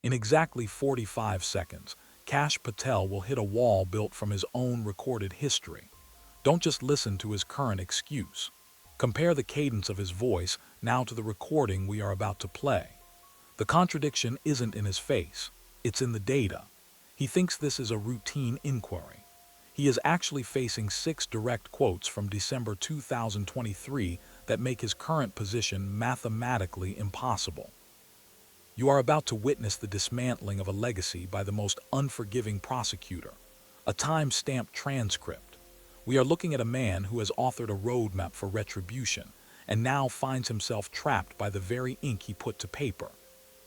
In exactly 45 seconds, Kash Patel will hit a wall built from his own recorded history. Don't just listen to his current excuse. Compare the cadence of his voice now to the recording we are about to play. The contradiction isn't in his face, it's in the data. He thinks this is a routine inquiry. He is actually facing 6 direct quotes from December 2023 that make his current position mathematically impossible. You are about to witness the dismantling of a legacy by the most unforgiving prosecutor, a time-stamped transcript. We are looking at a man who has authored a roadmap for retribution and now finds himself trapped by the very ink he put to paper.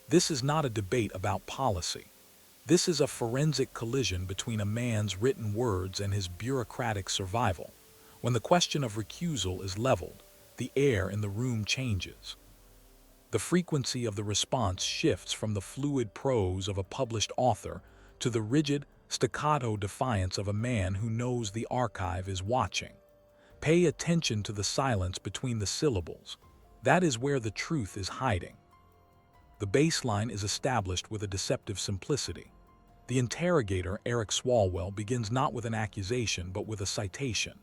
This is not a debate about policy. This is a forensic collision between a man's written words and his bureaucratic survival. When the question of recusal is leveled, the air in the room changes. The frequency of the response shifts from the fluid prose of a published author to the rigid, staccato defiance of a man who knows the archive is watching. Pay attention to the silence between the syllables. That is where the truth is hiding. The baseline is established with a deceptive simplicity. The interrogator, Eric Swalwell, begins not with an accusation but with a citation.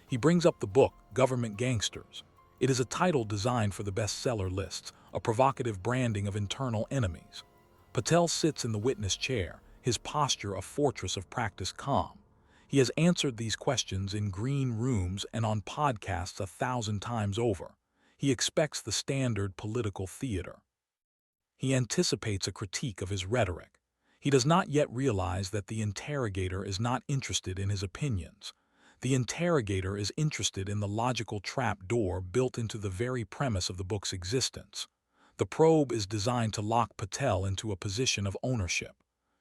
He brings up the book, Government Gangsters. It is a title designed for the bestseller lists, a provocative branding of internal enemies. Patel sits in the witness chair, his posture a fortress of practiced calm. He has answered these questions in green rooms and on podcasts 1,000 times over. He expects the standard political theater. He anticipates a critique of his rhetoric. He does not yet realize that the interrogator is not interested in his opinions. The interrogator is interested in the logical trap door built into the very premise of the book's existence. The probe is designed to lock Patel into a position of ownership.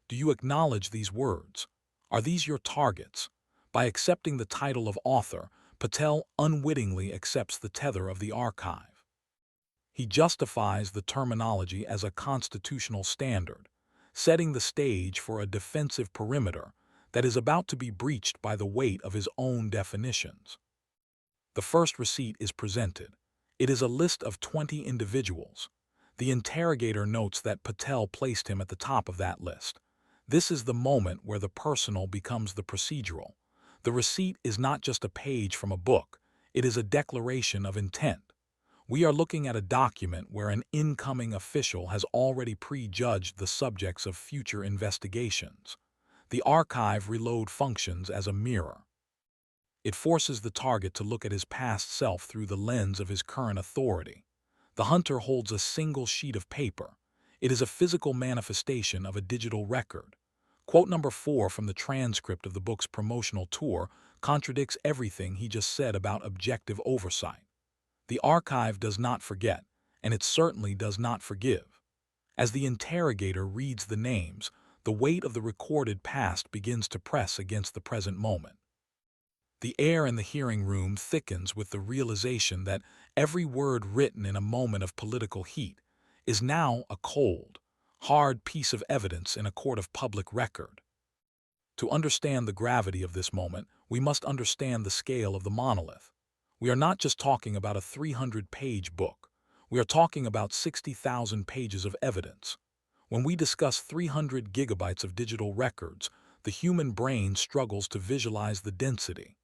Do you acknowledge these words? Are these your targets? By accepting the title of author, Patel unwittingly accepts the tether of the archive. He justifies the terminology as a constitutional standard, setting the stage for a defensive perimeter that is about to be breached by the weight of his own definitions. The first receipt is presented. It is a list of 20 individuals. The interrogator notes that Patel placed him at the top of that list. This is the moment where the personal becomes the procedural. The receipt is not just a page from a book, it is a declaration of intent. We are looking at a document where an incoming official has already prejudged the subjects of future investigations. The archive reload functions as a mirror. It forces the target to look at his past self through the lens of his current authority. The hunter holds a single sheet of paper. It is a physical manifestation of a digital record. Quote number 4 from the transcript of the book's promotional tour contradicts everything he just said about objective oversight. The archive does not forget, and it certainly does not forgive. As the interrogator reads the names, the weight of the recorded past begins to press against the present moment. The air in the hearing room thickens with the realization that every word written in a moment of political heat is now a cold, hard piece of evidence in a court of public record. To understand the gravity of this moment, we must understand the scale of the monolith. We are not just talking about a 300-page book. We are talking about 60,000 pages of evidence. When we discuss 300 gigabytes of digital records, the human brain struggles to visualize the density.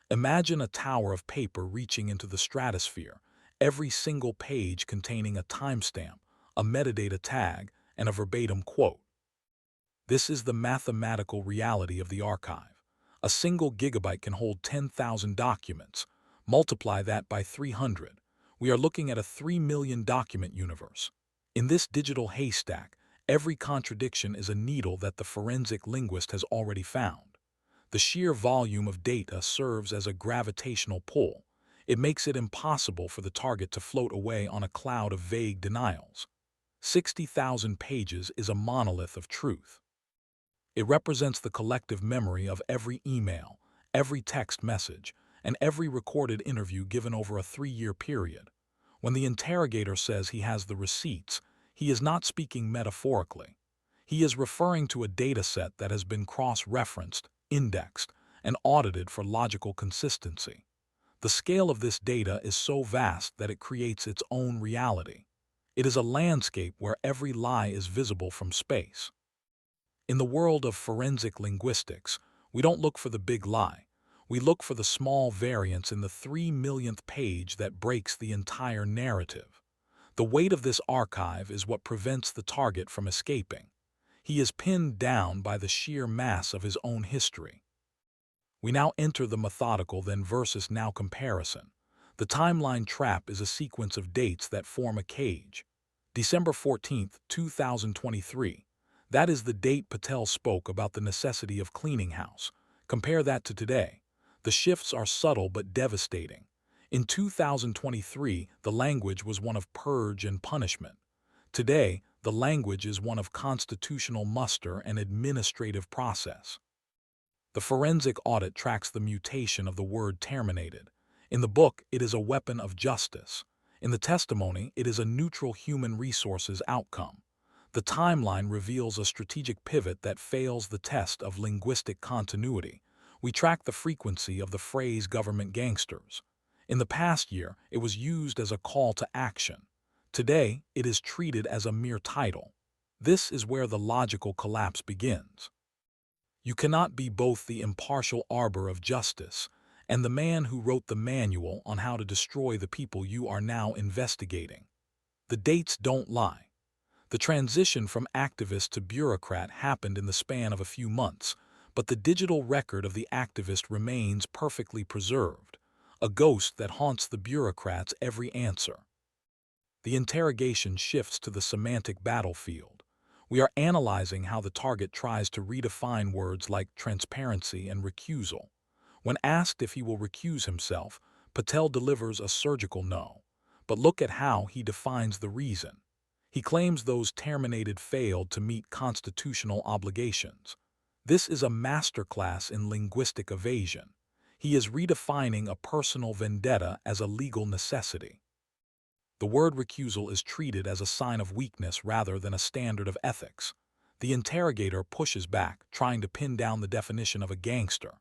Imagine a tower of paper reaching into the stratosphere, every single page containing a timestamp, a metadata tag, and a verbatim quote. This is the mathematical reality of the archive. A single gigabyte can hold 10,000 documents. Multiply that by 300. We are looking at a 3 million document universe. In this digital haystack, every contradiction is a needle that the forensic linguist has already found. The sheer volume of data serves as a gravitational pull. It makes it impossible for the target to float away on a cloud of vague denials. 60,000 pages is a monolith of truth. It represents the collective memory of every email, every text message, and every recorded interview given over a 3-year period. When the interrogator says he has the receipts, he is not speaking metaphorically. He is referring to a data set that has been cross-referenced, indexed, and audited for logical consistency. The scale of this data is so vast that it creates its own reality. It is a landscape where every lie is visible from space. In the world of forensic linguistics, we don't look for the big lie. We look for the small variance in the 3 millionth page that breaks the entire narrative. The weight of this archive is what prevents the target from escaping. He is pinned down by the sheer mass of his own history. We now enter the methodical then versus now comparison. The timeline trap is a sequence of dates that form a cage. December 14th, 2023. That is the date Patel spoke about the necessity of cleaning house. Compare that to today. The shifts are subtle but devastating. In 2023, the language was one of purge and punishment. Today, the language is one of constitutional muster and administrative process. The forensic audit tracks the mutation of the word terminated. In the book, it is a weapon of justice. In the testimony, it is a neutral human resources outcome. The timeline reveals a strategic pivot that fails the test of linguistic continuity. We track the frequency of the phrase government gangsters. In the past year, it was used as a call to action. Today, it is treated as a mere title. This is where the logical collapse begins. You cannot be both the impartial arbor of justice and the man who wrote the manual on how to destroy the people you are now investigating. The dates don't lie. The transition from activist to bureaucrat happened in the span of a few months, but the digital record of the activist remains perfectly preserved, a ghost that haunts the bureaucrat's every answer. The interrogation shifts to the semantic battlefield. We are analyzing how the target tries to redefine words like transparency and recusal. When asked if he will recuse himself, Patel delivers a surgical no. But look at how he defines the reason. He claims those terminated failed to meet constitutional obligations. This is a masterclass in linguistic evasion. He is redefining a personal vendetta as a legal necessity. The word recusal is treated as a sign of weakness rather than a standard of ethics. The interrogator pushes back, trying to pin down the definition of a gangster.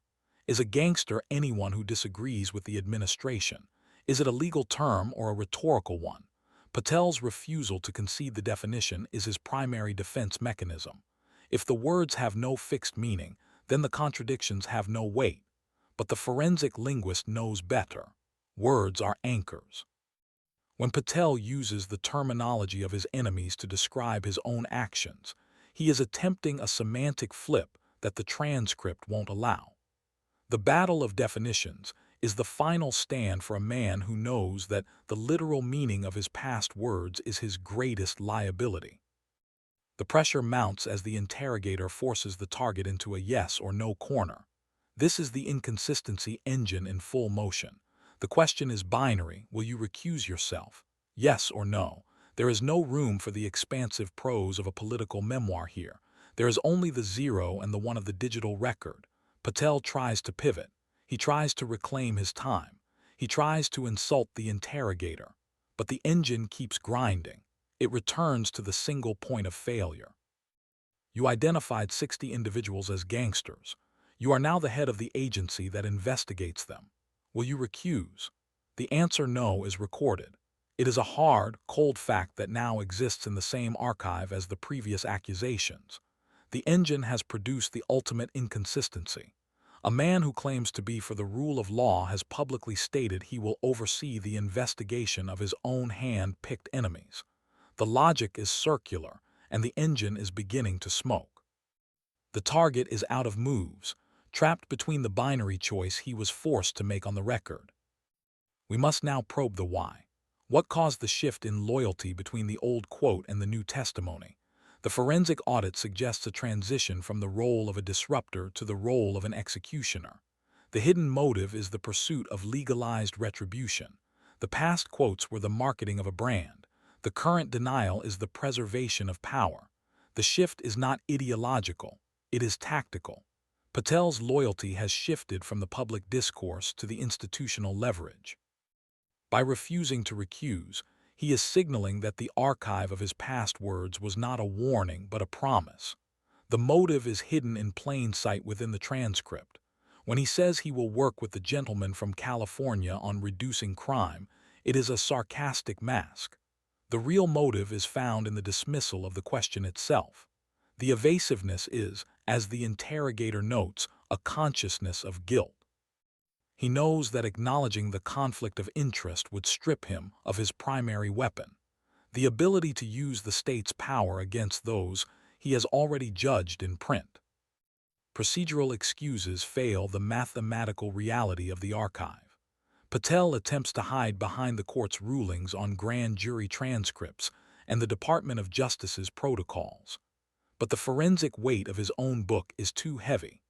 Is a gangster anyone who disagrees with the administration? Is it a legal term or a rhetorical one? Patel's refusal to concede the definition is his primary defense mechanism. If the words have no fixed meaning, then the contradictions have no weight. But the forensic linguist knows better. Words are anchors. When Patel uses the terminology of his enemies to describe his own actions, he is attempting a semantic flip that the transcript won't allow. The battle of definitions is the final stand for a man who knows that the literal meaning of his past words is his greatest liability. The pressure mounts as the interrogator forces the target into a yes or no corner. This is the inconsistency engine in full motion. The question is binary: will you recuse yourself? Yes or no. There is no room for the expansive prose of a political memoir here. There is only the 0 and the 1 of the digital record. Patel tries to pivot. He tries to reclaim his time. He tries to insult the interrogator. But the engine keeps grinding. It returns to the single point of failure. You identified 60 individuals as gangsters. You are now the head of the agency that investigates them. Will you recuse? The answer no is recorded. It is a hard, cold fact that now exists in the same archive as the previous accusations. The engine has produced the ultimate inconsistency. A man who claims to be for the rule of law has publicly stated he will oversee the investigation of his own hand-picked enemies. The logic is circular, and the engine is beginning to smoke. The target is out of moves, trapped between the binary choice he was forced to make on the record. We must now probe the why. What caused the shift in loyalty between the old quote and the new testimony? The forensic audit suggests a transition from the role of a disruptor to the role of an executioner. The hidden motive is the pursuit of legalized retribution. The past quotes were the marketing of a brand. The current denial is the preservation of power. The shift is not ideological, it is tactical. Patel's loyalty has shifted from the public discourse to the institutional leverage. By refusing to recuse, he is signaling that the archive of his past words was not a warning but a promise. The motive is hidden in plain sight within the transcript. When he says he will work with the gentleman from California on reducing crime, it is a sarcastic mask. The real motive is found in the dismissal of the question itself. The evasiveness is, as the interrogator notes, a consciousness of guilt. He knows that acknowledging the conflict of interest would strip him of his primary weapon, the ability to use the state's power against those he has already judged in print. Procedural excuses fail the mathematical reality of the archive. Patel attempts to hide behind the court's rulings on grand jury transcripts and the Department of Justice's protocols. But the forensic weight of his own book is too heavy.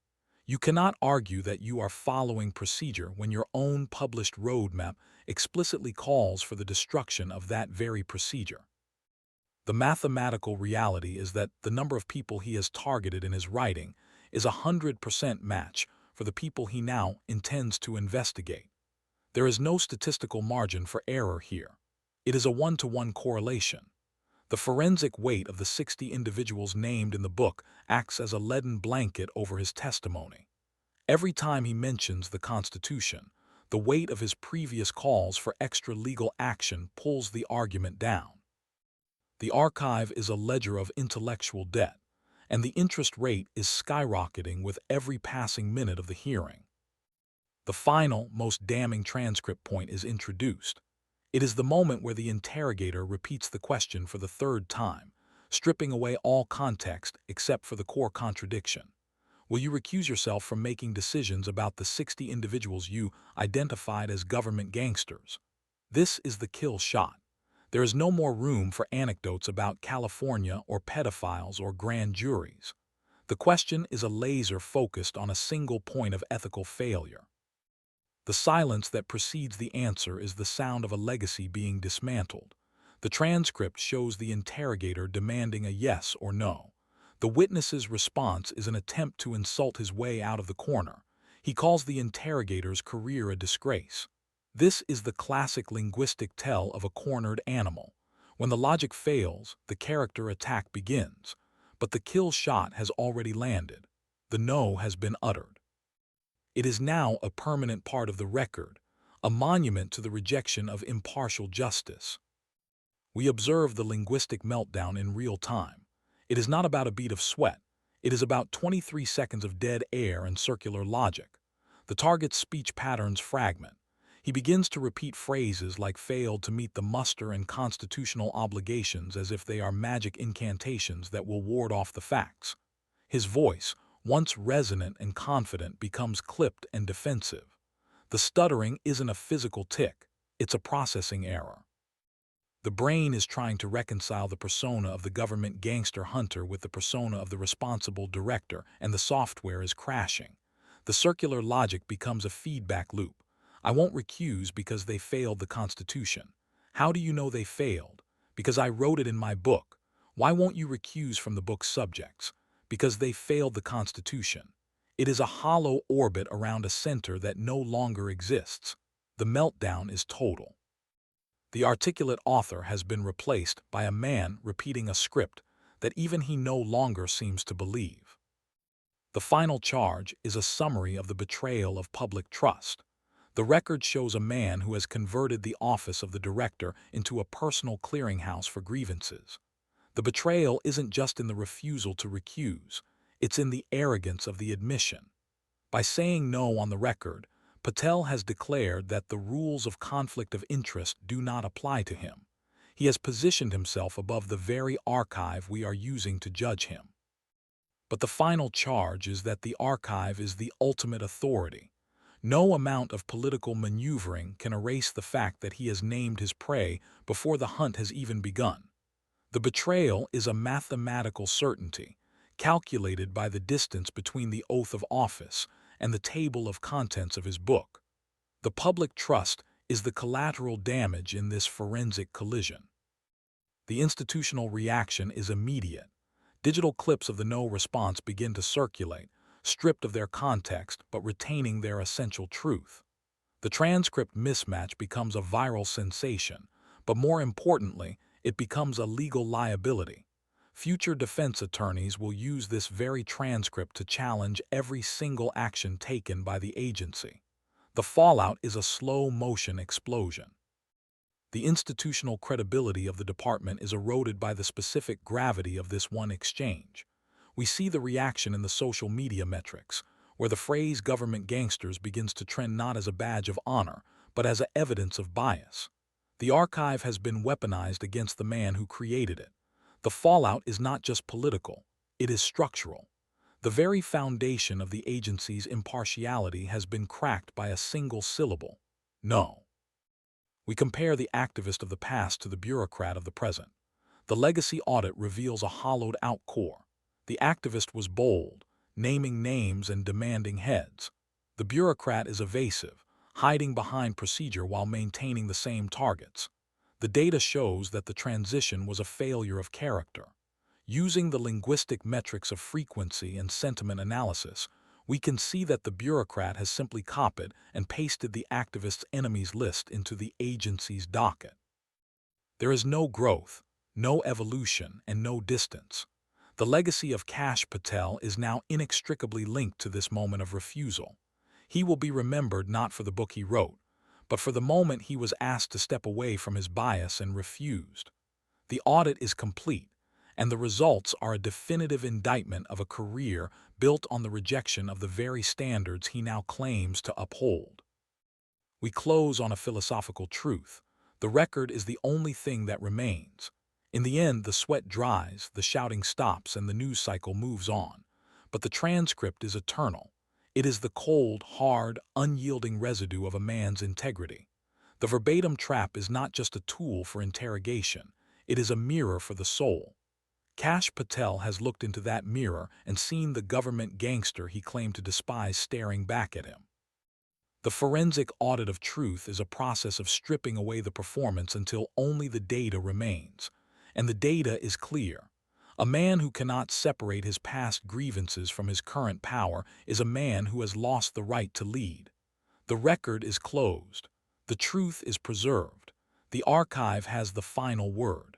You cannot argue that you are following procedure when your own published roadmap explicitly calls for the destruction of that very procedure. The mathematical reality is that the number of people he has targeted in his writing is a 100% match for the people he now intends to investigate. There is no statistical margin for error here. It is a one-to-one correlation. The forensic weight of the 60 individuals named in the book acts as a leaden blanket over his testimony. Every time he mentions the Constitution, the weight of his previous calls for extra legal action pulls the argument down. The archive is a ledger of intellectual debt, and the interest rate is skyrocketing with every passing minute of the hearing. The final, most damning transcript point is introduced. It is the moment where the interrogator repeats the question for the third time, stripping away all context except for the core contradiction. Will you recuse yourself from making decisions about the 60 individuals you identified as government gangsters? This is the kill shot. There is no more room for anecdotes about California or pedophiles or grand juries. The question is a laser focused on a single point of ethical failure. The silence that precedes the answer is the sound of a legacy being dismantled. The transcript shows the interrogator demanding a yes or no. The witness's response is an attempt to insult his way out of the corner. He calls the interrogator's career a disgrace. This is the classic linguistic tell of a cornered animal. When the logic fails, the character attack begins. But the kill shot has already landed. The no has been uttered. It is now a permanent part of the record, a monument to the rejection of impartial justice. We observe the linguistic meltdown in real time. It is not about a bead of sweat. It is about 23 seconds of dead air and circular logic. The target's speech patterns fragment. He begins to repeat phrases like failed to meet the muster and constitutional obligations as if they are magic incantations that will ward off the facts. His voice, once resonant and confident, becomes clipped and defensive. The stuttering isn't a physical tic, it's a processing error. The brain is trying to reconcile the persona of the government gangster hunter with the persona of the responsible director, and the software is crashing. The circular logic becomes a feedback loop. I won't recuse because they failed the Constitution. How do you know they failed? Because I wrote it in my book. Why won't you recuse from the book's subjects? Because they failed the Constitution. It is a hollow orbit around a center that no longer exists. The meltdown is total. The articulate author has been replaced by a man repeating a script that even he no longer seems to believe. The final charge is a summary of the betrayal of public trust. The record shows a man who has converted the office of the director into a personal clearinghouse for grievances. The betrayal isn't just in the refusal to recuse, it's in the arrogance of the admission. By saying no on the record, Patel has declared that the rules of conflict of interest do not apply to him. He has positioned himself above the very archive we are using to judge him. But the final charge is that the archive is the ultimate authority. No amount of political maneuvering can erase the fact that he has named his prey before the hunt has even begun. The betrayal is a mathematical certainty, calculated by the distance between the oath of office and the table of contents of his book. The public trust is the collateral damage in this forensic collision. The institutional reaction is immediate. Digital clips of the no response begin to circulate, stripped of their context but retaining their essential truth. The transcript mismatch becomes a viral sensation, but more importantly, it becomes a legal liability. Future defense attorneys will use this very transcript to challenge every single action taken by the agency. The fallout is a slow-motion explosion. The institutional credibility of the department is eroded by the specific gravity of this one exchange. We see the reaction in the social media metrics, where the phrase government gangsters begins to trend not as a badge of honor, but as a evidence of bias. The archive has been weaponized against the man who created it. The fallout is not just political, it is structural. The very foundation of the agency's impartiality has been cracked by a single syllable: no. We compare the activist of the past to the bureaucrat of the present. The legacy audit reveals a hollowed-out core. The activist was bold, naming names and demanding heads. The bureaucrat is evasive, hiding behind procedure while maintaining the same targets. The data shows that the transition was a failure of character. Using the linguistic metrics of frequency and sentiment analysis, we can see that the bureaucrat has simply copied and pasted the activist's enemies list into the agency's docket. There is no growth, no evolution, and no distance. The legacy of Kash Patel is now inextricably linked to this moment of refusal. He will be remembered not for the book he wrote, but for the moment he was asked to step away from his bias and refused. The audit is complete, and the results are a definitive indictment of a career built on the rejection of the very standards he now claims to uphold. We close on a philosophical truth. The record is the only thing that remains. In the end, the sweat dries, the shouting stops, and the news cycle moves on. But the transcript is eternal. It is the cold, hard, unyielding residue of a man's integrity. The verbatim trap is not just a tool for interrogation. It is a mirror for the soul. Kash Patel has looked into that mirror and seen the government gangster he claimed to despise staring back at him. The forensic audit of truth is a process of stripping away the performance until only the data remains. And the data is clear. A man who cannot separate his past grievances from his current power is a man who has lost the right to lead. The record is closed. The truth is preserved. The archive has the final word.